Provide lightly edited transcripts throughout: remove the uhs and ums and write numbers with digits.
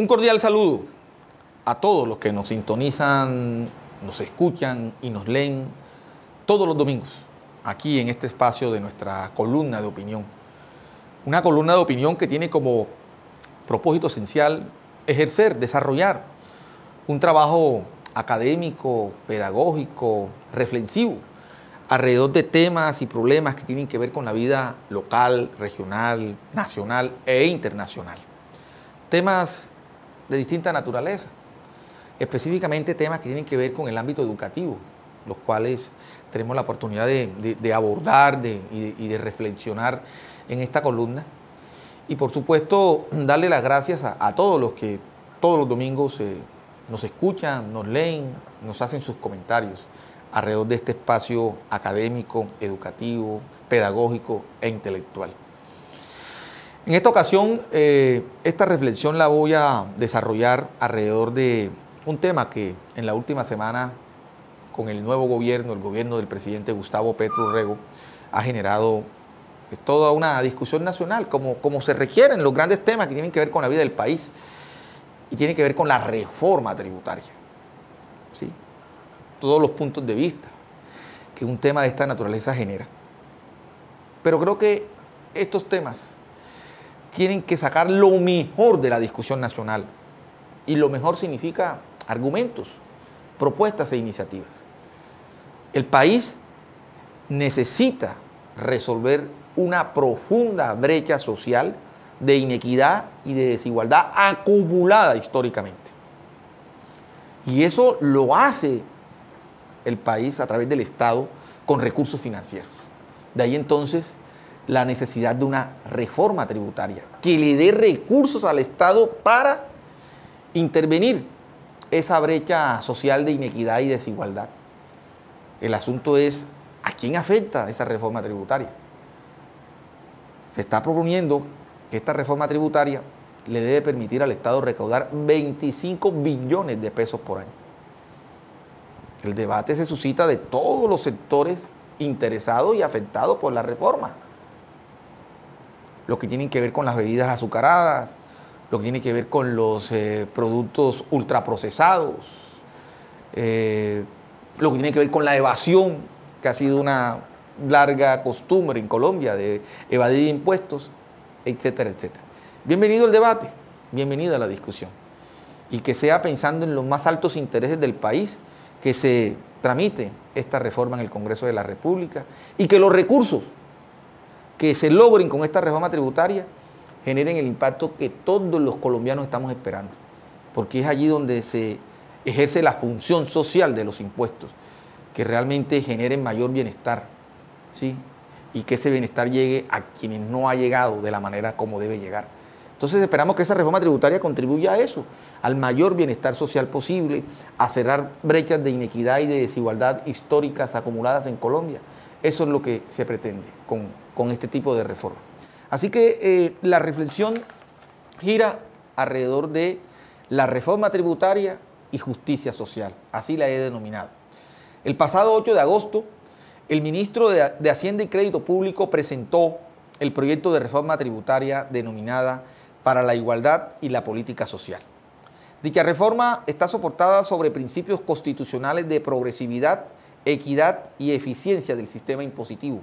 Un cordial saludo a todos los que nos sintonizan, nos escuchan y nos leen todos los domingos, aquí en este espacio de nuestra columna de opinión. Una columna de opinión que tiene como propósito esencial ejercer, desarrollar un trabajo académico, pedagógico, reflexivo, alrededor de temas y problemas que tienen que ver con la vida local, regional, nacional e internacional. Temas de distinta naturaleza, específicamente temas que tienen que ver con el ámbito educativo, los cuales tenemos la oportunidad de abordar y de reflexionar en esta columna. Y por supuesto, darle las gracias a todos los que todos los domingos nos escuchan, nos leen, nos hacen sus comentarios alrededor de este espacio académico, educativo, pedagógico e intelectual. En esta ocasión, esta reflexión la voy a desarrollar alrededor de un tema que en la última semana, con el nuevo gobierno, el gobierno del presidente Gustavo Petro Urrego, ha generado toda una discusión nacional, como se requieren los grandes temas que tienen que ver con la vida del país y tienen que ver con la reforma tributaria. ¿Sí? Todos los puntos de vista que un tema de esta naturaleza genera. Pero creo que estos temas tienen que sacar lo mejor de la discusión nacional. Y lo mejor significa argumentos, propuestas e iniciativas. El país necesita resolver una profunda brecha social de inequidad y de desigualdad acumulada históricamente. Y eso lo hace el país a través del Estado con recursos financieros. De ahí entonces la necesidad de una reforma tributaria que le dé recursos al Estado para intervenir esa brecha social de inequidad y desigualdad. El asunto es, ¿a quién afecta esa reforma tributaria? Se está proponiendo que esta reforma tributaria le debe permitir al Estado recaudar 25 billones de pesos por año. El debate se suscita de todos los sectores interesados y afectados por la reforma. Lo que tiene que ver con las bebidas azucaradas, lo que tiene que ver con los productos ultraprocesados, lo que tiene que ver con la evasión, que ha sido una larga costumbre en Colombia de evadir impuestos, etcétera, etcétera. Bienvenido al debate, bienvenido a la discusión. Y que sea pensando en los más altos intereses del país que se tramite esta reforma en el Congreso de la República y que los recursos que se logren con esta reforma tributaria generen el impacto que todos los colombianos estamos esperando, porque es allí donde se ejerce la función social de los impuestos, que realmente generen mayor bienestar, ¿sí? Y que ese bienestar llegue a quienes no ha llegado de la manera como debe llegar. Entonces esperamos que esa reforma tributaria contribuya a eso, al mayor bienestar social posible, a cerrar brechas de inequidad y de desigualdad históricas acumuladas en Colombia. Eso es lo que se pretende con este tipo de reforma. Así que la reflexión gira alrededor de la reforma tributaria y justicia social, así la he denominado. El pasado 8 de agosto, el ministro de Hacienda y Crédito Público presentó el proyecto de reforma tributaria denominada para la igualdad y la política social. Dicha reforma está soportada sobre principios constitucionales de progresividad, equidad y eficiencia del sistema impositivo.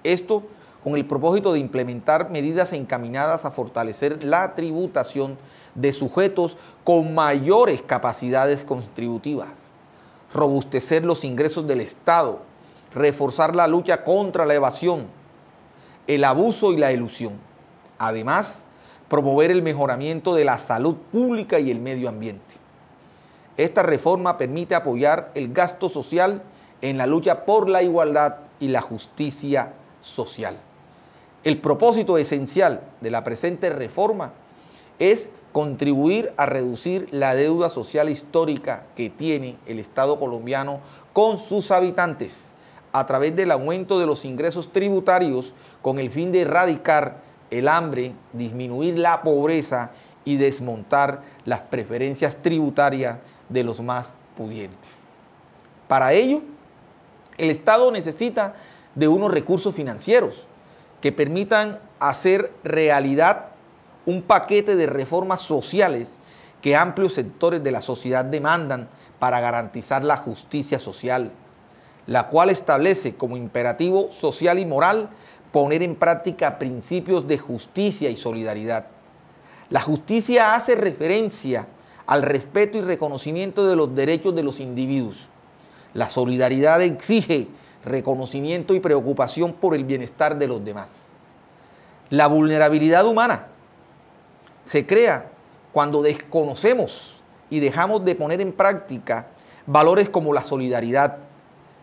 Esto con el propósito de implementar medidas encaminadas a fortalecer la tributación de sujetos con mayores capacidades contributivas, robustecer los ingresos del Estado, reforzar la lucha contra la evasión, el abuso y la elusión. Además, promover el mejoramiento de la salud pública y el medio ambiente. Esta reforma permite apoyar el gasto social en la lucha por la igualdad y la justicia social. El propósito esencial de la presente reforma es contribuir a reducir la deuda social histórica que tiene el Estado colombiano con sus habitantes a través del aumento de los ingresos tributarios con el fin de erradicar el hambre, disminuir la pobreza y desmontar las preferencias tributarias de los más pudientes. Para ello, el Estado necesita de unos recursos financieros que permitan hacer realidad un paquete de reformas sociales que amplios sectores de la sociedad demandan para garantizar la justicia social, la cual establece como imperativo social y moral poner en práctica principios de justicia y solidaridad. La justicia hace referencia al respeto y reconocimiento de los derechos de los individuos. La solidaridad exige reconocimiento y preocupación por el bienestar de los demás. La vulnerabilidad humana se crea cuando desconocemos y dejamos de poner en práctica valores como la solidaridad,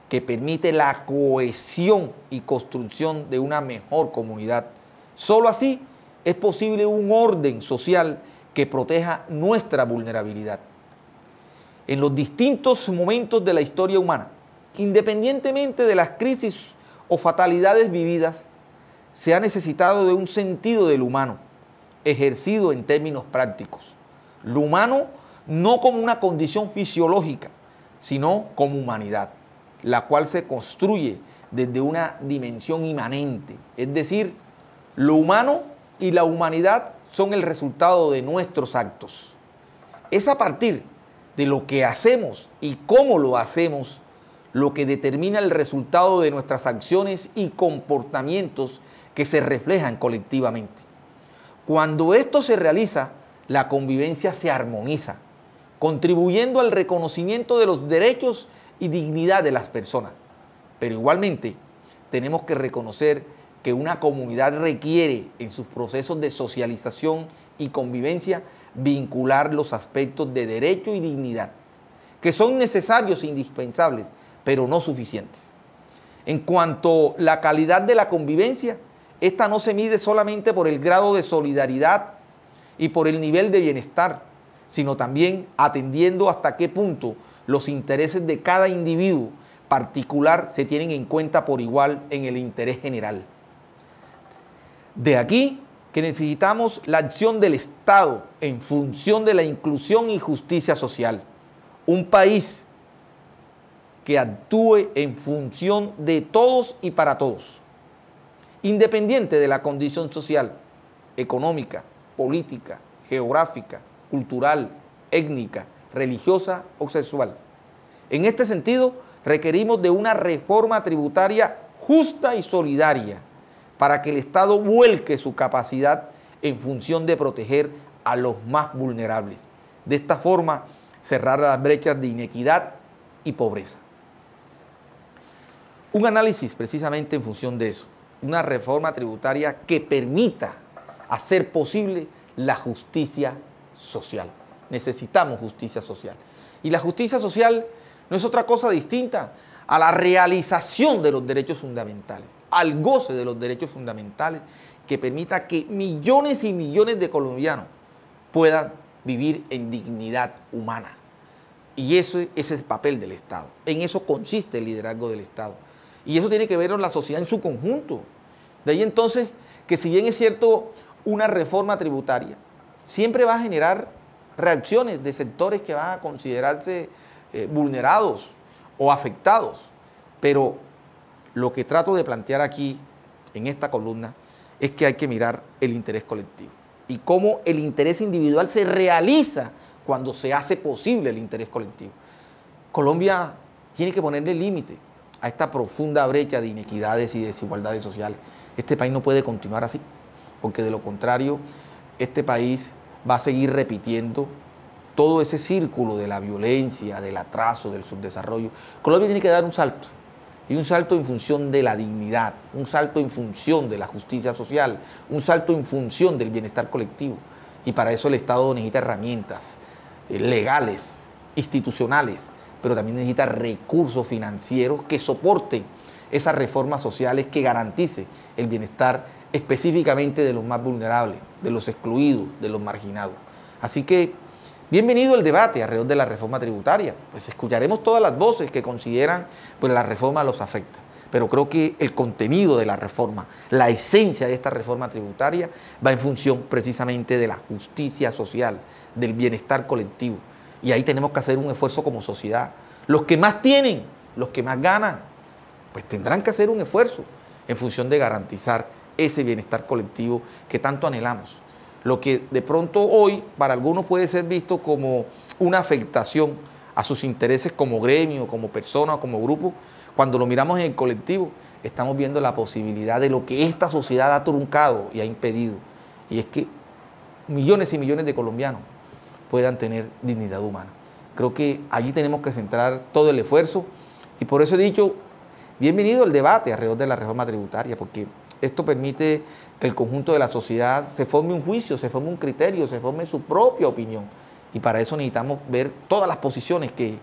que permite la cohesión y construcción de una mejor comunidad. Solo así es posible un orden social que proteja nuestra vulnerabilidad. En los distintos momentos de la historia humana, independientemente de las crisis o fatalidades vividas, se ha necesitado de un sentido del humano, ejercido en términos prácticos. Lo humano no como una condición fisiológica, sino como humanidad, la cual se construye desde una dimensión inmanente. Es decir, lo humano y la humanidad son el resultado de nuestros actos. Es a partir de lo que hacemos y cómo lo hacemos lo que determina el resultado de nuestras acciones y comportamientos que se reflejan colectivamente. Cuando esto se realiza, la convivencia se armoniza, contribuyendo al reconocimiento de los derechos y dignidad de las personas. Pero igualmente tenemos que reconocer que una comunidad requiere en sus procesos de socialización y convivencia vincular los aspectos de derecho y dignidad, que son necesarios e indispensables, pero no suficientes. En cuanto a la calidad de la convivencia, esta no se mide solamente por el grado de solidaridad y por el nivel de bienestar, sino también atendiendo hasta qué punto los intereses de cada individuo particular se tienen en cuenta por igual en el interés general. De aquí que necesitamos la acción del Estado en función de la inclusión y justicia social. Un país que actúe en función de todos y para todos, independiente de la condición social, económica, política, geográfica, cultural, étnica, religiosa o sexual. En este sentido, requerimos de una reforma tributaria justa y solidaria para que el Estado vuelque su capacidad en función de proteger a los más vulnerables. De esta forma, cerrar las brechas de inequidad y pobreza. Un análisis precisamente en función de eso, una reforma tributaria que permita hacer posible la justicia social. Necesitamos justicia social. Y la justicia social no es otra cosa distinta a la realización de los derechos fundamentales, al goce de los derechos fundamentales que permita que millones y millones de colombianos puedan vivir en dignidad humana. Y ese es el papel del Estado. En eso consiste el liderazgo del Estado. Y eso tiene que ver con la sociedad en su conjunto. De ahí entonces que si bien es cierto una reforma tributaria, siempre va a generar reacciones de sectores que van a considerarse vulnerados o afectados. Pero lo que trato de plantear aquí en esta columna es que hay que mirar el interés colectivo y cómo el interés individual se realiza cuando se hace posible el interés colectivo. Colombia tiene que ponerle límite a esta profunda brecha de inequidades y desigualdades sociales. Este país no puede continuar así, porque de lo contrario, este país va a seguir repitiendo todo ese círculo de la violencia, del atraso, del subdesarrollo. Colombia tiene que dar un salto, y un salto en función de la dignidad, un salto en función de la justicia social, un salto en función del bienestar colectivo. Y para eso el Estado necesita herramientas legales, institucionales, pero también necesita recursos financieros que soporten esas reformas sociales que garantice el bienestar específicamente de los más vulnerables, de los excluidos, de los marginados. Así que bienvenido el debate alrededor de la reforma tributaria. Pues escucharemos todas las voces que consideran pues la reforma los afecta. Pero creo que el contenido de la reforma, la esencia de esta reforma tributaria va en función precisamente de la justicia social, del bienestar colectivo. Y ahí tenemos que hacer un esfuerzo como sociedad. Los que más tienen, los que más ganan, pues tendrán que hacer un esfuerzo en función de garantizar ese bienestar colectivo que tanto anhelamos. lo que de pronto hoy para algunos puede ser visto como una afectación a sus intereses como gremio, como persona, como grupo, cuando lo miramos en el colectivo, estamos viendo la posibilidad de lo que esta sociedad ha truncado y ha impedido, y es que millones y millones de colombianos puedan tener dignidad humana. Creo que allí tenemos que centrar todo el esfuerzo, y por eso he dicho, bienvenido el debate alrededor de la reforma tributaria, porque esto permite que el conjunto de la sociedad se forme un juicio, se forme un criterio, se forme su propia opinión. Y para eso necesitamos ver todas las posiciones que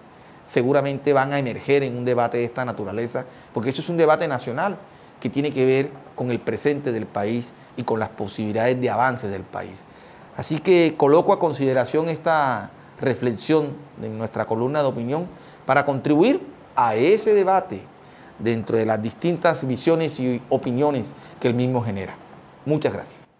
seguramente van a emerger en un debate de esta naturaleza, porque eso es un debate nacional que tiene que ver con el presente del país y con las posibilidades de avance del país. Así que coloco a consideración esta reflexión de nuestra columna de opinión para contribuir a ese debate dentro de las distintas visiones y opiniones que el mismo genera. Muchas gracias.